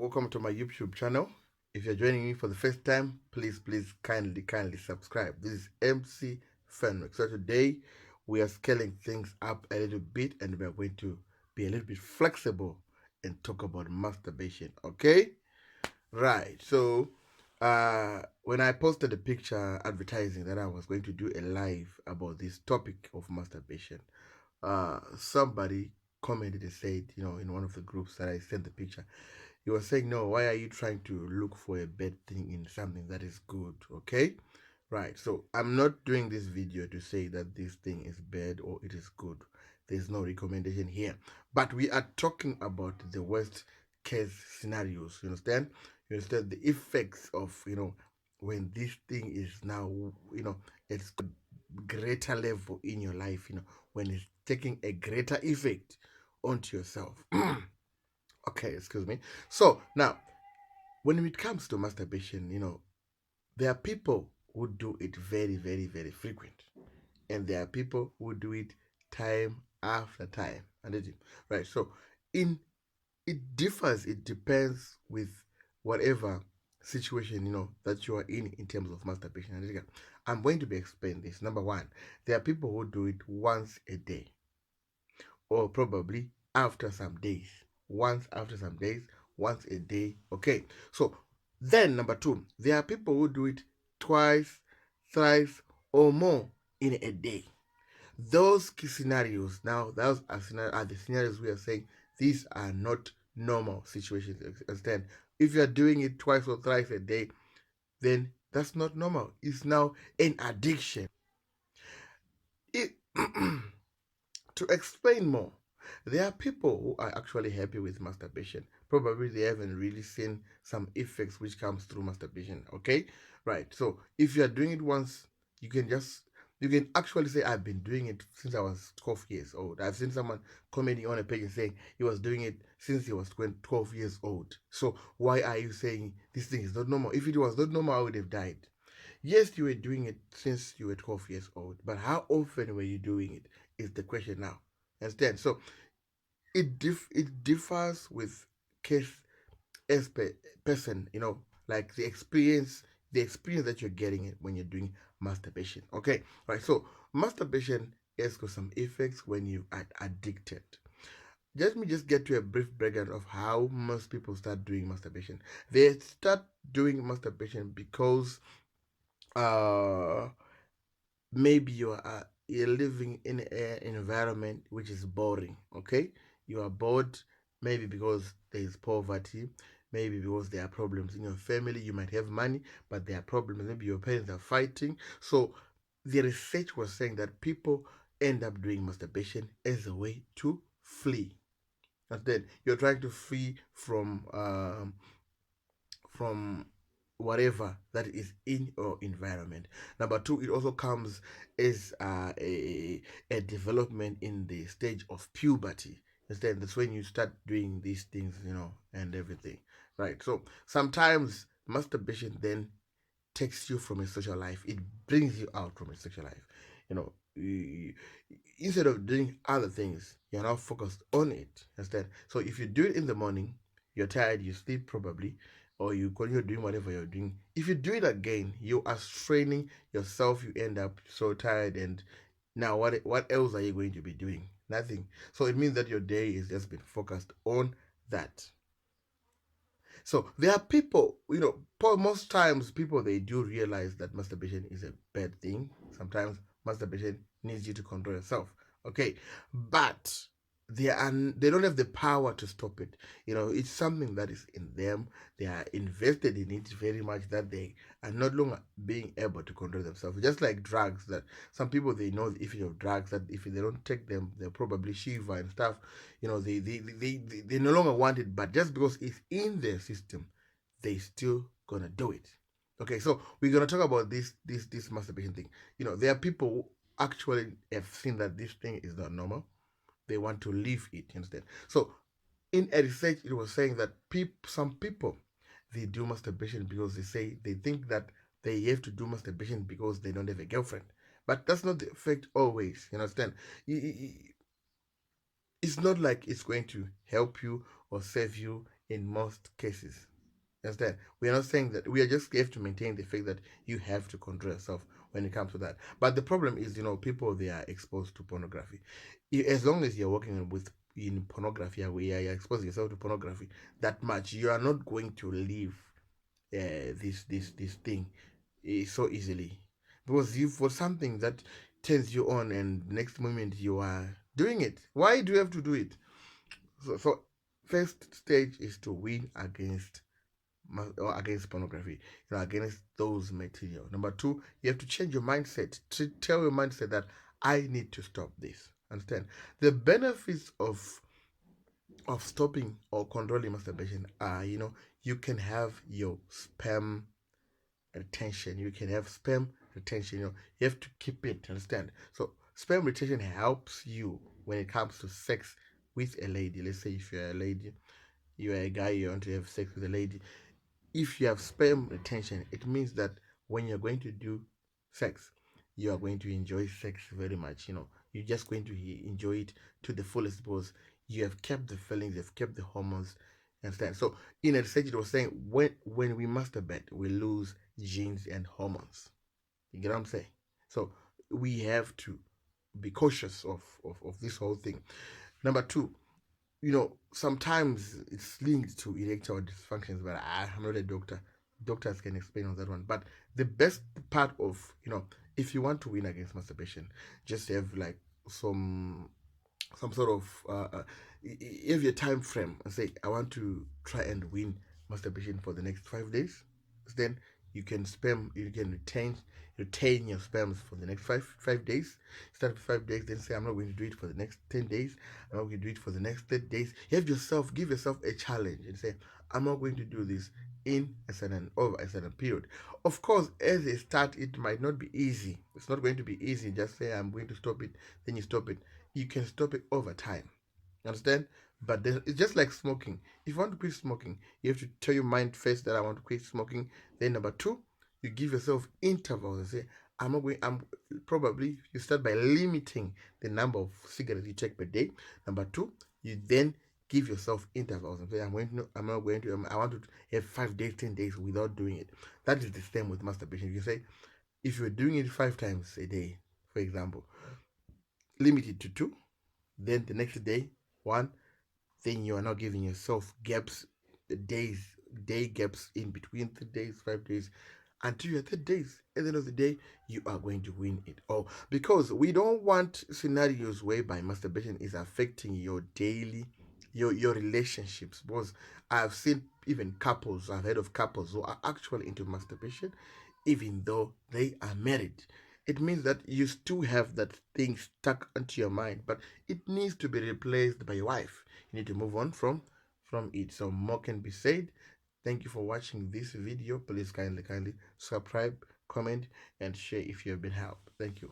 welcome to my YouTube channel. If you're joining me for the first time, please kindly subscribe. This is MC Fenwick. So today we are scaling things up a little bit and we are going to be a little bit flexible and talk about masturbation. Okay? Right. So when I posted a picture advertising that I was going to do a live about this topic of masturbation, somebody commented and said, in one of the groups that I sent the picture, he was saying, no, why are you trying to look for a bad thing in something that is good? Okay? Right. So I'm not doing this video to say that this thing is bad or it is good. There's no recommendation here. But we are talking about the worst case scenarios. You understand? You understand the effects of, when this thing is now, it's greater level in your life, when it's taking a greater effect onto yourself. Okay, excuse me. So now, when it comes to masturbation, there are people who do it very frequent, and there are people who do it time after time. Right? So, in it differs. It depends with whatever situation that you are in terms of masturbation. I'm going to be explaining this. Number one, there are people who do it once a day, or probably after some days. Once after some days, once a day. Okay. So then number two, there are people who do it twice, thrice, or more in a day. Those key scenarios, now those are the scenarios we are saying these are not normal situations. Understand? If you are doing it twice or thrice a day, then that's not normal. It's now an addiction. It To explain more, there are people who are actually happy with masturbation. Probably they haven't really seen some effects which comes through masturbation. Okay, right. So if you are doing it once, you can actually say, I've been doing it since I was 12 years old. I've seen someone commenting on a page and saying he was doing it since he was 12 years old. So why are you saying this thing is not normal? If it was not normal, I would have died. Yes, you were doing it since you were 12 years old, but how often were you doing it is the question now. Understand? So it differs with case as person, like the experience that you're getting it when you're doing masturbation. Okay, right. So masturbation has got some effects when you are addicted. Let me just get to a brief breakdown of how most people start doing masturbation. They start doing masturbation because maybe you're living in an environment which is boring. Okay, you are bored, maybe because there is poverty, maybe because there are problems in your family. You might have money, but there are problems. Maybe your parents are fighting. So the research was saying that people end up doing masturbation as a way to flee. And then you're trying to flee from whatever that is in your environment. Number two, it also comes as a development in the stage of puberty. Instead, that's when you start doing these things, and everything. Right. So sometimes masturbation then takes you from a social life. It brings you out from a social life. Instead of doing other things, you're now focused on it instead. So if you do it in the morning, you're tired, you sleep probably, or you continue doing whatever you're doing. If you do it again, you are straining yourself. You end up so tired, and now what else are you going to be doing? Nothing. So it means that your day is just been focused on that. So there are people, most times people, they do realize that masturbation is a bad thing. Sometimes masturbation needs you to control yourself. Okay, but they don't have the power to stop it. It's something that is in them. They are invested in it very much that they are no longer being able to control themselves. Just like drugs, that some people, they know the effect of drugs, that if they don't take them, they'll probably shiver and stuff. They no longer want it, but just because it's in their system, they still gonna do it. Okay, so we're gonna talk about this masturbation thing. There are people who actually have seen that this thing is not normal. They want to leave it instead. So in a research, it was saying that some people, they do masturbation because they think that they have to do masturbation because they don't have a girlfriend. But that's not the effect always. You understand? It's not like it's going to help you or save you in most cases. Understand? We are not saying that. We are just have to maintain the fact that you have to control yourself when it comes to that. But the problem is, people, they are exposed to pornography. As long as you're working with in pornography, where you're exposing yourself to pornography that much, you are not going to leave this thing so easily, because you for something that turns you on, and next moment you are doing it. Why do you have to do it? So first stage is to win against or against pornography, against those material. Number two, you have to change your mindset. To tell your mindset that I need to stop this. Understand? The benefits of stopping or controlling masturbation are, you can have your sperm retention. You can have sperm retention. You have to keep it. Understand? So sperm retention helps you when it comes to sex with a lady. Let's say if you're a lady, you're a guy, you want to have sex with a lady. If you have sperm retention, it means that when you're going to do sex, you are going to enjoy sex very much. You're just going to enjoy it to the fullest because you have kept the feelings, you've kept the hormones. Understand? So in a research, it was saying when we masturbate, we lose genes and hormones. You get what I'm saying? So we have to be cautious of this whole thing. Number two, sometimes it's linked to erectile dysfunctions, but I'm not a doctor. Doctors can explain on that one. But the best part of, if you want to win against masturbation, just have like some some sort of have your time frame and say, I want to try and win masturbation for the next 5 days. Then you can retain your sperms for the next five days. Start with 5 days, then say I'm not going to do it for the next 10 days. I'm not going to do it for the next 30 days. Give yourself a challenge and say, I'm not going to do this in over a certain period. Of course, as a start, it might not be easy. It's not going to be easy. Just say I'm going to stop it, then you stop it. You can stop it over time. Understand? But then it's just like smoking. If you want to quit smoking, you have to tell your mind first that I want to quit smoking. Then number two, you give yourself intervals and say, I'm probably you start by limiting the number of cigarettes you take per day. Number two, you then give yourself intervals and say, I'm not going to, I want to have 5 days, 10 days without doing it. That is the same with masturbation. You say, if you're doing it 5 times a day, for example, limit it to two, then the next day, one, then you are not giving yourself gaps, days, day gaps in between 3 days, 5 days, until your 3 days. At the end of the day, you are going to win it all. Because we don't want scenarios whereby masturbation is affecting your daily, your relationships. Because I've seen even couples, I've heard of couples who are actually into masturbation, even though they are married. It means that you still have that thing stuck onto your mind, but it needs to be replaced by your wife. You need to move on from it. So more can be said. Thank you for watching this video. Please kindly subscribe, comment, and share if you have been helped. Thank you.